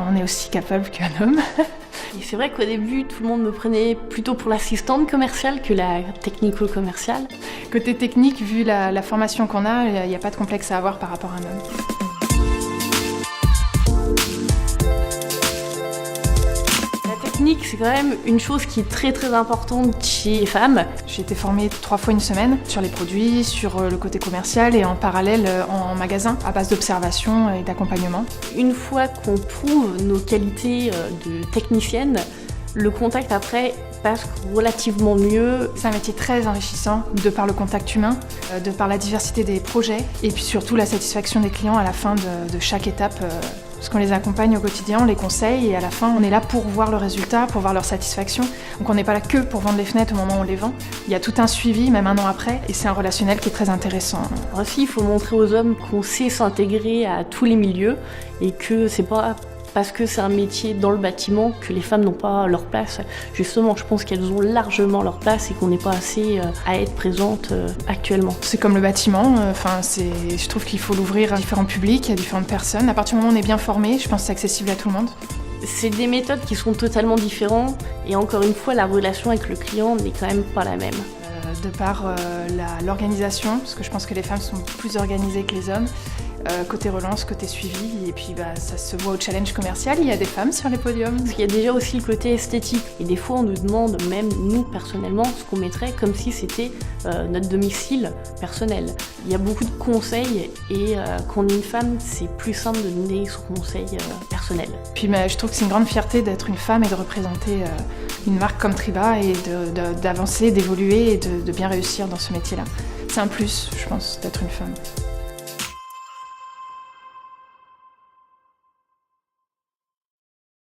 on est aussi capable qu'un homme. Et c'est vrai qu'au début, tout le monde me prenait plutôt pour l'assistante commerciale que la technico-commerciale. Côté technique, vu la formation qu'on a, il n'y a pas de complexe à avoir par rapport à un homme. C'est quand même une chose qui est très très importante chez les femmes. J'ai été formée 3 fois une semaine sur les produits, sur le côté commercial et en parallèle en magasin à base d'observation et d'accompagnement. Une fois qu'on prouve nos qualités de technicienne, le contact après passe relativement mieux. C'est un métier très enrichissant de par le contact humain, de par la diversité des projets et puis surtout la satisfaction des clients à la fin de chaque étape. Parce qu'on les accompagne au quotidien, on les conseille et à la fin on est là pour voir le résultat, pour voir leur satisfaction. Donc on n'est pas là que pour vendre les fenêtres au moment où on les vend. Il y a tout un suivi, même 1 an après, et c'est un relationnel qui est très intéressant. Aussi, il faut montrer aux hommes qu'on sait s'intégrer à tous les milieux et que c'est pas parce que c'est un métier dans le bâtiment que les femmes n'ont pas leur place. Justement, je pense qu'elles ont largement leur place et qu'on n'est pas assez à être présente actuellement. C'est comme le bâtiment, je trouve qu'il faut l'ouvrir à différents publics, à différentes personnes. À partir du moment où on est bien formé, je pense que c'est accessible à tout le monde. C'est des méthodes qui sont totalement différentes et encore une fois, la relation avec le client n'est quand même pas la même. De par l'organisation, parce que je pense que les femmes sont plus organisées que les hommes, côté relance, côté suivi, et puis ça se voit au challenge commercial, il y a des femmes sur les podiums. Parce qu'il y a déjà aussi le côté esthétique, et des fois on nous demande, même nous personnellement, ce qu'on mettrait comme si c'était notre domicile personnel. Il y a beaucoup de conseils, et quand on est une femme, c'est plus simple de donner son conseil personnel. Puis je trouve que c'est une grande fierté d'être une femme et de représenter une marque comme Triba, et d'avancer, d'évoluer, et de bien réussir dans ce métier-là. C'est un plus, je pense, d'être une femme.